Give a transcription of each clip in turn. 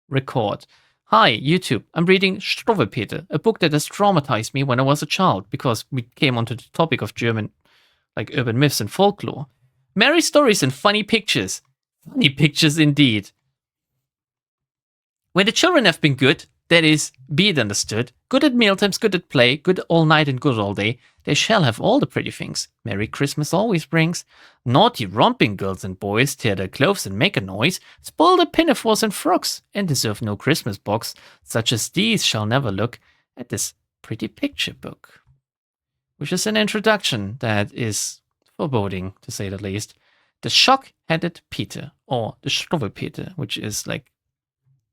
record. Hi, YouTube. I'm reading Struwwelpeter, a book that has traumatized me when I was a child, because we came onto the topic of German, like urban myths and folklore. Merry stories and funny pictures. Funny pictures indeed. When the children have been good, that is, be it understood, good at mealtimes, good at play, good all night and good all day, they shall have all the pretty things Merry Christmas always brings. Naughty romping girls and boys tear their clothes and make a noise, spoil their pinafores and frocks, and deserve no Christmas box. Such as these shall never look at this pretty picture book. Which is an introduction that is foreboding, to say the least. The shock-headed Peter, or the Struwwelpeter, which is like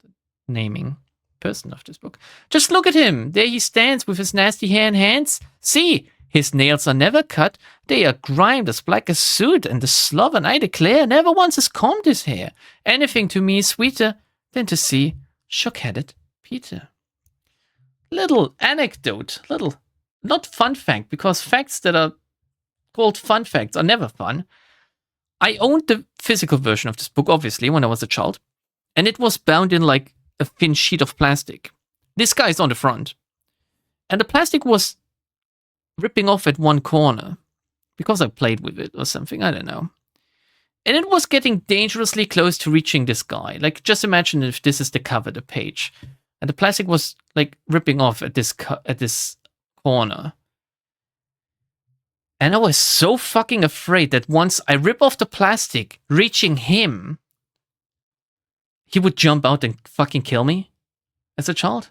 the naming person of this book. Just look at him. There he stands with his nasty hair and hands. See, his nails are never cut. They are grimed as black as soot, and the sloven, I declare, never once has combed his hair. Anything to me is sweeter than to see shock-headed Peter. Little anecdote, little, not fun fact, because facts that are called fun facts are never fun. I owned the physical version of this book, obviously, when I was a child, and it was bound in like a thin sheet of plastic. This guy is on the front. And the plastic was ripping off at one corner because I played with it or something, I don't know. And it was getting dangerously close to reaching this guy. Like, just imagine if this is the cover, the page. And the plastic was like ripping off at this corner. And I was so fucking afraid that once I rip off the plastic, reaching him, he would jump out and fucking kill me as a child.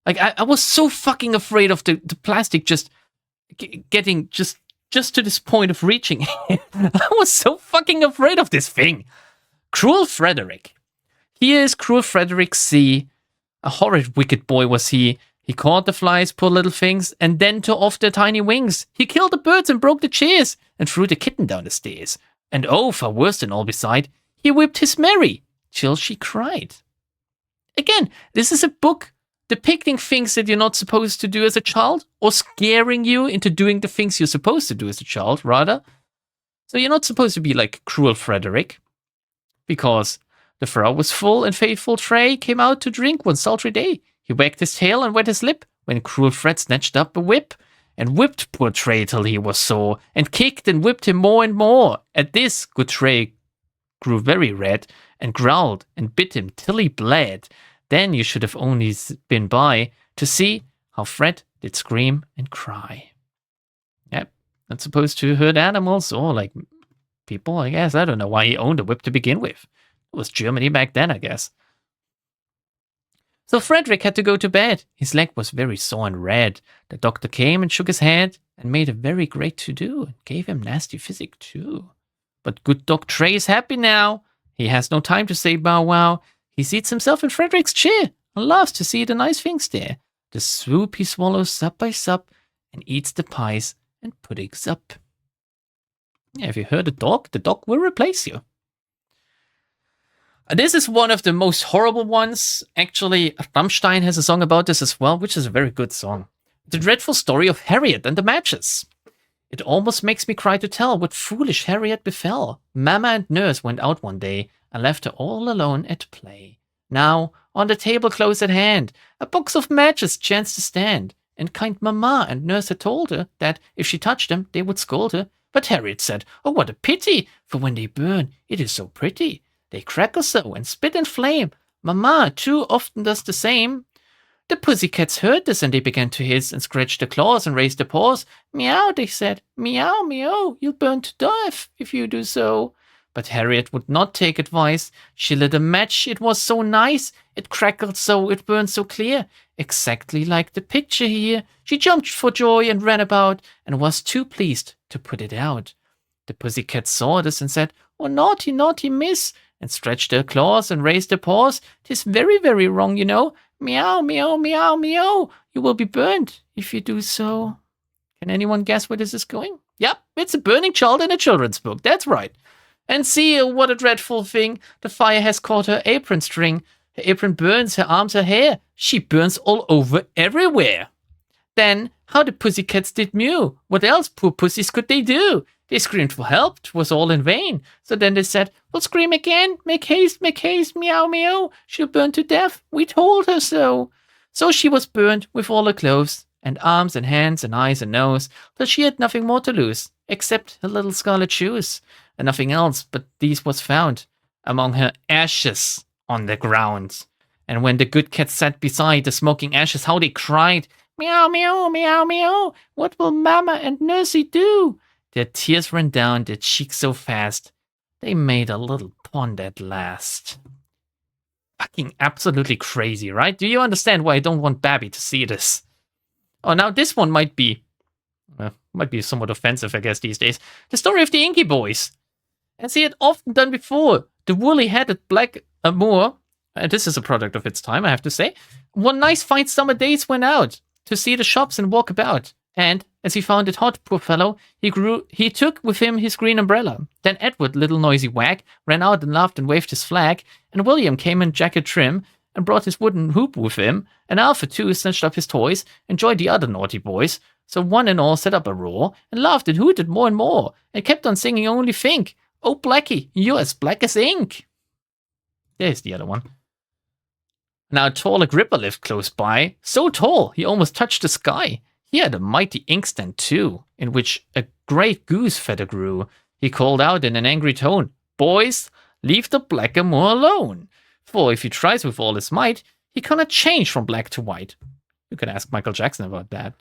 Like, I was so fucking afraid of the plastic just getting just to this point of reaching him. I was so fucking afraid of this thing. Cruel Frederick. Here is Cruel Frederick C. A horrid wicked boy was he. He caught the flies, poor little things, and then tore off their tiny wings. He killed the birds and broke the chairs, and threw the kitten down the stairs. And oh, far worse than all beside, he whipped his Mary till she cried. Again, this is a book depicting things that you're not supposed to do as a child, or scaring you into doing the things you're supposed to do as a child, rather. So you're not supposed to be like Cruel Frederick, because the Frau was full and faithful Tray came out to drink one sultry day. He wagged his tail and wet his lip, when Cruel Fred snatched up a whip, and whipped poor Tray till he was sore, and kicked and whipped him more and more. At this, good Tray grew very red, and growled and bit him till he bled. Then you should have only been by to see how Fred did scream and cry. Yep, not supposed to hurt animals or like people, I guess. I don't know why he owned a whip to begin with. It was Germany back then, I guess. So Frederick had to go to bed. His leg was very sore and red. The doctor came and shook his head and made a very great to-do and gave him nasty physic too. But good Doc Tray is happy now. He has no time to say bow wow. He seats himself in Frederick's chair and laughs to see the nice things there. The swoop he swallows sup by sup and eats the pies and puddings up. Yeah, if you heard a dog, the dog will replace you. This is one of the most horrible ones. Actually, Rammstein has a song about this as well, which is a very good song. The dreadful story of Harriet and the matches. It almost makes me cry to tell what foolish Harriet befell. Mama and nurse went out one day and left her all alone at play. Now, on the table close at hand, a box of matches chanced to stand, and kind Mama and nurse had told her that if she touched them, they would scold her. But Harriet said, "Oh, what a pity, for when they burn, it is so pretty. They crackle so and spit and flame. Mama, too, often does the same." The pussycats heard this, and they began to hiss and scratch their claws and raise their paws. "Meow," they said, "meow, meow, you'll burn to death if you do so." But Harriet would not take advice. She lit a match, it was so nice. It crackled so, it burned so clear. Exactly like the picture here. She jumped for joy and ran about, and was too pleased to put it out. The pussycats saw this and said, "Oh, naughty, naughty miss," and stretched their claws and raised their paws. "'Tis very, very wrong, you know. Meow, meow, meow, meow. You will be burned if you do so." Can anyone guess where this is going? Yep, it's a burning child in a children's book. That's right. And see what a dreadful thing. The fire has caught her apron string. Her apron burns, her arms, her hair. She burns all over everywhere. Then how the pussycats did mew. What else, poor pussies, could they do? They screamed for help. 'Twas all in vain. So then they said, "We'll scream again. Make haste, meow, meow. She'll burn to death. We told her so." So she was burned with all her clothes, and arms and hands and eyes and nose, till she had nothing more to lose, except her little scarlet shoes, and nothing else but these was found among her ashes on the ground. And when the good cats sat beside the smoking ashes, how they cried, "Meow, meow, meow, meow, what will Mama and Nursey do?" Their tears ran down their cheeks so fast, they made a little pond at last. Fucking absolutely crazy, right? Do you understand why I don't want Babby to see this? Oh, now this one might be somewhat offensive, I guess, these days. The story of the Inky Boys. As he had often done before, the woolly-headed black Moor, this is a product of its time, I have to say, one nice fine summer days went out to see the shops and walk about. And, as he found it hot, poor fellow, he took with him his green umbrella. Then Edward, little noisy wag, ran out and laughed and waved his flag, and William came in jacket trim, and brought his wooden hoop with him, and Alfred too snatched up his toys, and joined the other naughty boys. So one and all set up a roar, and laughed and hooted more and more, and kept on singing only think, "Oh, Blackie, you're as black as ink." There's the other one. Now a tall Agrippa lived close by, so tall he almost touched the sky. He had a mighty inkstand too, in which a great goose feather grew. He called out in an angry tone, "Boys, leave the blackamoor alone. For if he tries with all his might, he cannot change from black to white." You can ask Michael Jackson about that.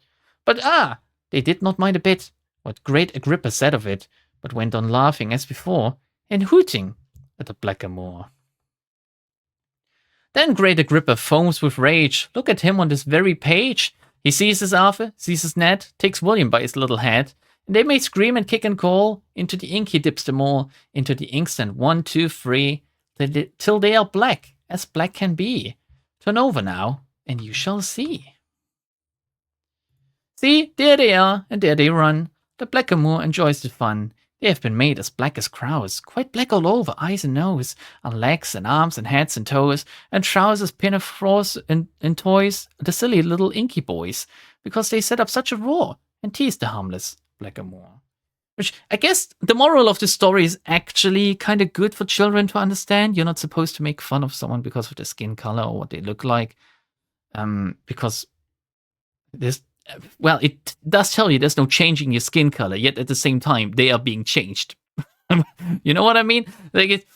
But they did not mind a bit what great Agrippa said of it, but went on laughing as before, and hooting at the blackamoor. Then great Agrippa foams with rage. Look at him on this very page. He seizes Arthur, seizes Ned, takes William by his little head, and they may scream and kick and call. Into the ink he dips them all, into the inkstand 1, 2, 3, till they are black, as black can be. Turn over now, and you shall see. See, there they are, and there they run. The blackamoor enjoys the fun. They have been made as black as crows, quite black all over, eyes and nose, and legs and arms and heads and toes, and trousers, pinafores and toys, the silly little inky boys, because they set up such a roar and teased the harmless blackamoor. Which, I guess, the moral of the story is actually kind of good for children to understand. You're not supposed to make fun of someone because of their skin color or what they look like, because there's well, it does tell you there's no changing your skin color, yet at the same time, they are being changed. You know what I mean? Like,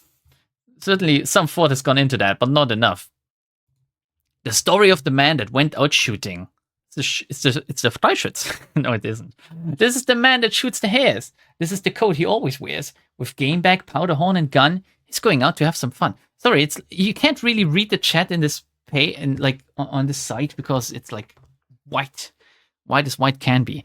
certainly some thought has gone into that, but not enough. The story of the man that went out shooting. It's the Freischütz. No, it isn't. This is the man that shoots the hares. This is the coat he always wears. With game bag, powder horn, and gun, he's going out to have some fun. Sorry, you can't really read the chat in this on this site because it's like white. White as white can be.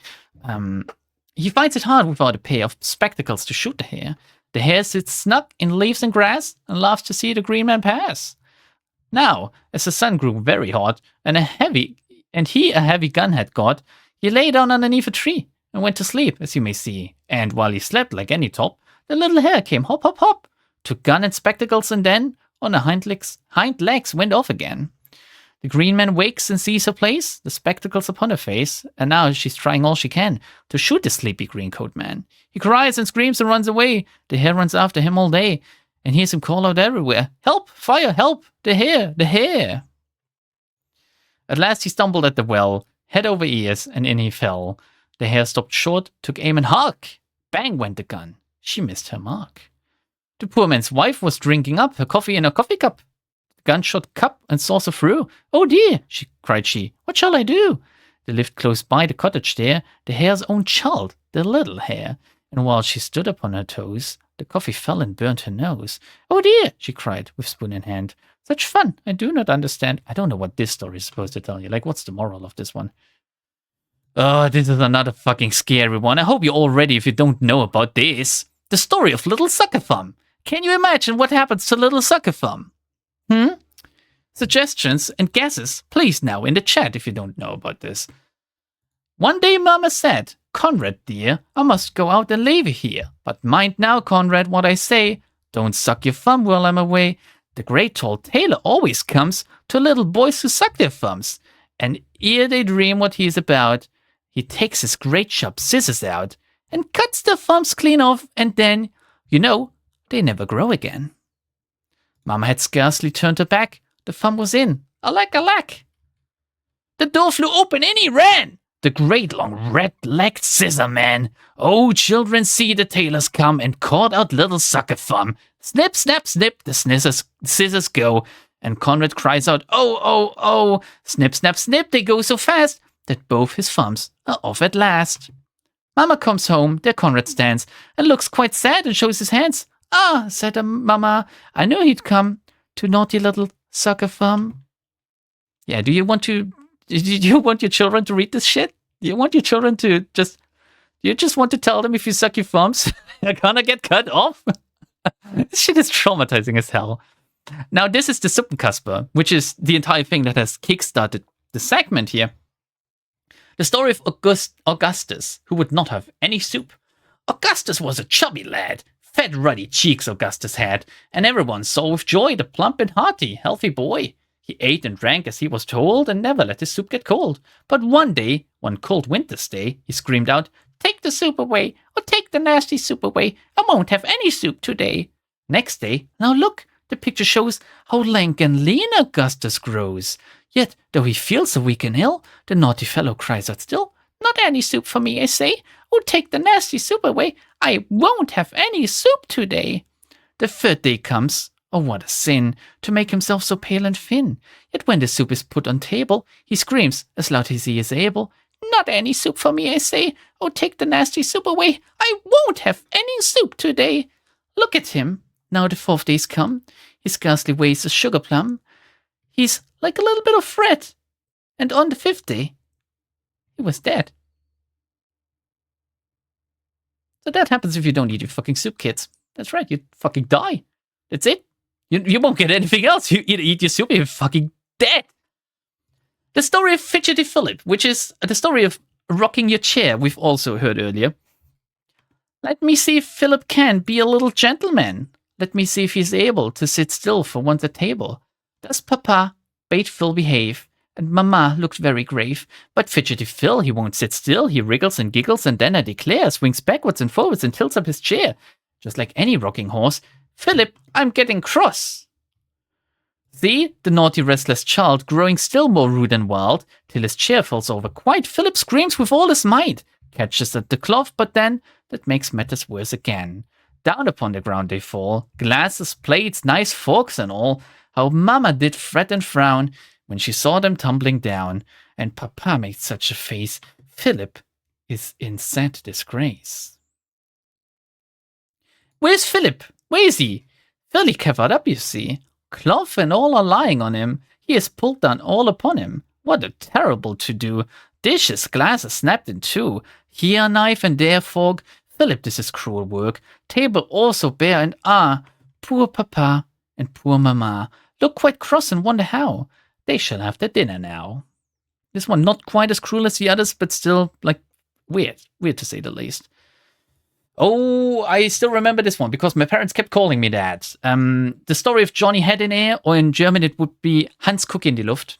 He finds it hard without a pair of spectacles to shoot the hare. The hare sits snug in leaves and grass and laughs to see the green man pass. Now, as the sun grew very hot and a heavy gun had got, he lay down underneath a tree and went to sleep, as you may see. And while he slept like any top, the little hare came hop, hop, hop, took gun and spectacles, and then on her hind legs went off again. The green man wakes and sees her place, the spectacles upon her face, and now she's trying all she can to shoot the sleepy green coat man. He cries and screams and runs away. The hare runs after him all day and hears him call out everywhere, "Help! Fire! Help! The hare! The hare!" At last he stumbled at the well, head over ears, and in he fell. The hare stopped short, took aim, and hark! Bang went the gun. She missed her mark. The poor man's wife was drinking up her coffee in a coffee cup. Gunshot cup and saucer through. "Oh dear," cried she, "what shall I do?" There lived close by the cottage there the hare's own child, the little hare, and while she stood upon her toes, the coffee fell and burnt her nose. "Oh dear," she cried, with spoon in hand, "such fun, I do not understand." I don't know what this story is supposed to tell you. Like, what's the moral of this one? Oh, this is another fucking scary one. I hope you're all ready if you don't know about this. The story of Little Sucker Thumb. Can you imagine what happens to Little Sucker Thumb? Suggestions and guesses, please now in the chat if you don't know about this. One day Mama said, "Conrad dear, I must go out and leave you here. But mind now, Conrad, what I say. Don't suck your thumb while I'm away. The great tall tailor always comes to little boys who suck their thumbs. And ere they dream what he's about, he takes his great sharp scissors out and cuts their thumbs clean off, and then, you know, they never grow again. Mama had scarcely turned her back. The thumb was in. Alack, alack. The door flew open and he ran. The great long red-legged scissor man. Oh, children, see the tailors come and caught out little sucker thumb. Snip, snap, snip, the scissors go. And Conrad cries out, oh, oh, oh. Snip, snap, snip, they go so fast that both his thumbs are off at last. Mama comes home, there Conrad stands, and looks quite sad and shows his hands. Ah, said Mama, I knew he'd come, to naughty little sucker thumb. Yeah, do you want your children to read this shit? Do you want your children to you just want to tell them if you suck your thumbs, you're gonna get cut off? This shit is traumatizing as hell. Now, this is the Suppenkasper, which is the entire thing that has kickstarted the segment here. The story of Augustus, who would not have any soup. Augustus was a chubby lad. Fat, ruddy cheeks Augustus had, and everyone saw with joy the plump and hearty, healthy boy. He ate and drank as he was told, and never let his soup get cold. But one day, one cold winter's day, he screamed out, "Take the soup away, or take the nasty soup away. I won't have any soup today." Next day, now look, the picture shows how lank and lean Augustus grows. Yet, though he feels so weak and ill, the naughty fellow cries out still, "Not any soup for me, I say. Oh, take the nasty soup away. I won't have any soup today." The third day comes. Oh, what a sin, to make himself so pale and thin. Yet when the soup is put on table, he screams, as loud as he is able, "Not any soup for me, I say. Oh, take the nasty soup away. I won't have any soup today." Look at him. Now the fourth day's come. He scarcely weighs a sugar plum. He's like a little bit of fret. And on the fifth day, he was dead. So that happens if you don't eat your fucking soup, kids. That's right, you fucking die. That's it. You won't get anything else. You either eat your soup or you're fucking dead. The story of Fidgety Philip, which is the story of rocking your chair, we've also heard earlier. Let me see if Philip can be a little gentleman. Let me see if he's able to sit still for once at table. Does Papa bade Phil behave? And Mama looked very grave. But Fidgety Phil, he won't sit still. He wriggles and giggles, and then I declare, swings backwards and forwards and tilts up his chair. Just like any rocking horse. "Philip, I'm getting cross." See, the naughty restless child growing still more rude and wild, till his chair falls over quite. Philip screams with all his might, catches at the cloth, but then that makes matters worse again. Down upon the ground they fall, glasses, plates, nice forks and all. How Mama did fret and frown when she saw them tumbling down, and Papa made such a face. Philip is in sad disgrace. Where's Philip? Where is he? Fairly covered up, you see. Cloth and all are lying on him. He has pulled down all upon him. What a terrible to-do. Dishes, glasses snapped in two. Here a knife and there a fork. Philip, this is cruel work. Table also bare, and poor Papa and poor Mama look quite cross and wonder how. They shall have their dinner now. This one not quite as cruel as the others, but still, like, weird to say the least. Oh, I still remember this one because my parents kept calling me that. The story of Johnny Head in Air, or in German it would be Hans Kuck in die Luft.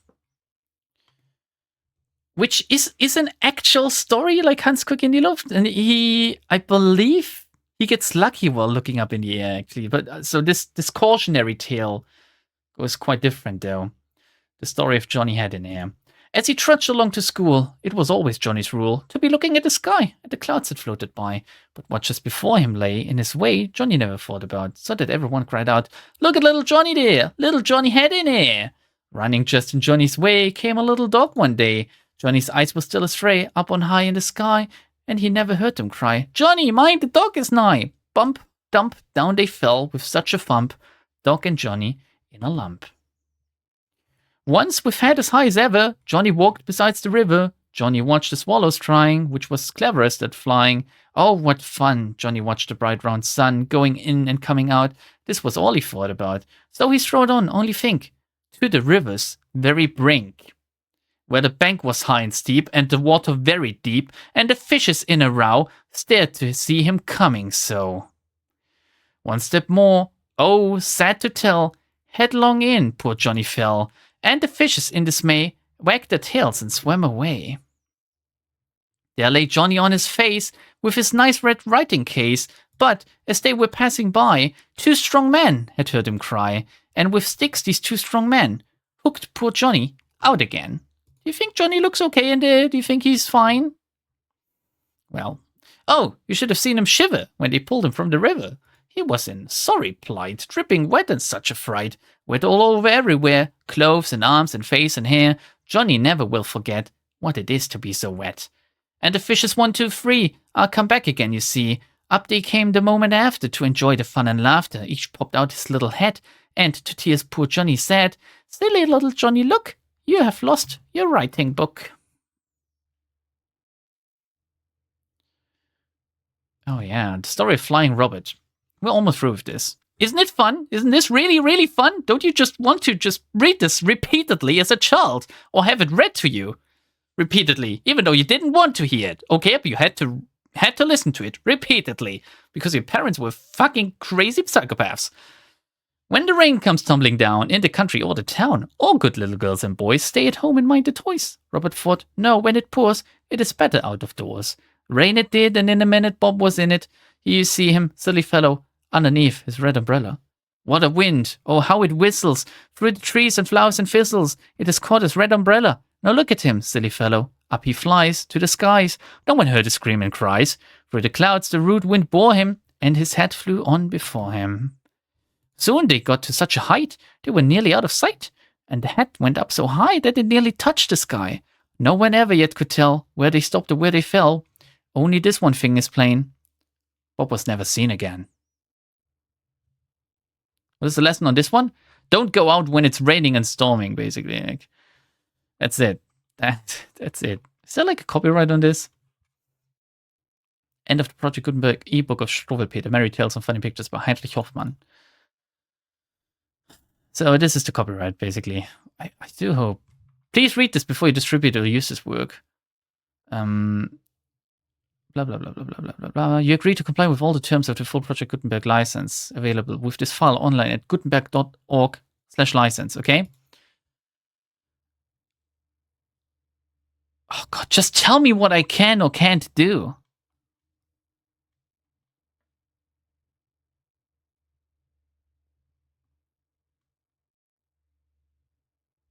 Which is an actual story, like Hans Kuck in die Luft. And I believe he gets lucky while looking up in the air, actually. But so this cautionary tale goes quite different, though. The story of Johnny Head in Air. As he trudged along to school, it was always Johnny's rule to be looking at the sky, at the clouds that floated by. But what just before him lay in his way, Johnny never thought about, so that everyone cried out, "Look at little Johnny there! Little Johnny Head in Air!" Running just in Johnny's way came a little dog one day. Johnny's eyes were still astray, up on high in the sky, and he never heard them cry, "Johnny, mind, the dog is nigh!" Bump, dump, down they fell with such a thump, dog and Johnny in a lump. Once, with head as high as ever, Johnny walked beside the river. Johnny watched the swallows trying, which was cleverest at flying. Oh, what fun! Johnny watched the bright round sun going in and coming out. This was all he thought about. So he strode on, only think, to the river's very brink, where the bank was high and steep, and the water very deep, and the fishes in a row stared to see him coming so. One step more, oh, sad to tell, headlong in poor Johnny fell, and the fishes in dismay wagged their tails and swam away. There lay Johnny on his face with his nice red writing case, but as they were passing by, 2 strong men had heard him cry, and with sticks these 2 strong men hooked poor Johnny out again. Do you think Johnny looks okay in there? Do you think he's fine? Well, oh, you should have seen him shiver when they pulled him from the river. He was in sorry plight, dripping wet and such a fright, wet all over everywhere, clothes and arms and face and hair. Johnny never will forget what it is to be so wet. And the fishes 1, 2, 3, I'll come back again, you see. Up they came the moment after to enjoy the fun and laughter. Each popped out his little head, and to tears poor Johnny said, "Silly little Johnny, look, you have lost your writing book." Oh yeah, the story of Flying Robert. We're almost through with this. Isn't it fun? Isn't this really, really fun? Don't you just want to just read this repeatedly as a child, or have it read to you repeatedly, even though you didn't want to hear it? Okay, but you had to listen to it repeatedly because your parents were fucking crazy psychopaths. When the rain comes tumbling down in the country or the town, all good little girls and boys stay at home and mind the toys. Robert thought, no, when it pours, it is better out of doors. Rain it did, and in a minute Bob was in it. Here you see him, silly fellow, underneath his red umbrella. What a wind! Oh, how it whistles through the trees and flowers and fizzles. It has caught his red umbrella. Now look at him, silly fellow. Up he flies to the skies. No one heard his scream and cries. Through the clouds the rude wind bore him, and his hat flew on before him. Soon they got to such a height they were nearly out of sight, and the hat went up so high that it nearly touched the sky. No one ever yet could tell where they stopped or where they fell. Only this one thing is plain. Bob was never seen again. What is the lesson on this one? Don't go out when it's raining and storming, basically. Like, that's it. That's it. Is there like a copyright on this? End of the Project Gutenberg ebook of Struwwelpeter, Merry Tales and Funny Pictures by Heinrich Hoffmann. So this is the copyright, basically. I do hope. Please read this before you distribute or use this work. Blah, blah, blah, blah, blah, blah, blah, blah. You agree to comply with all the terms of the full Project Gutenberg license available with this file online at gutenberg.org/license, okay? Oh God, just tell me what I can or can't do.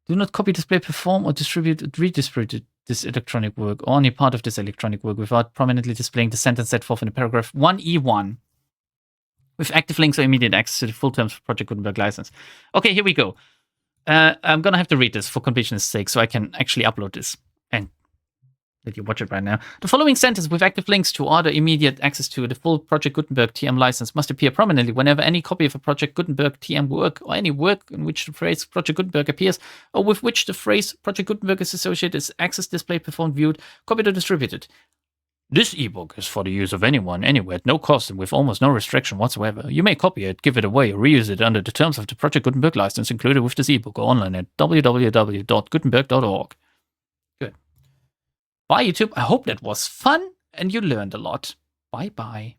Do not copy, display, perform, or distribute or redistribute this electronic work or any part of this electronic work without prominently displaying the sentence set forth in the paragraph 1E1 with active links or immediate access to the full terms of Project Gutenberg license. Okay, here we go. I'm going to have to read this for completion's sake so I can actually upload this and let you watch it right now. The following sentence with active links to order immediate access to the full Project Gutenberg TM license must appear prominently whenever any copy of a Project Gutenberg TM work or any work in which the phrase Project Gutenberg appears or with which the phrase Project Gutenberg is associated is accessed, displayed, performed, viewed, copied, or distributed. This ebook is for the use of anyone, anywhere, at no cost and with almost no restriction whatsoever. You may copy it, give it away, or reuse it under the terms of the Project Gutenberg license included with this ebook or online at www.gutenberg.org. Good. Bye, YouTube. I hope that was fun and you learned a lot. Bye-bye.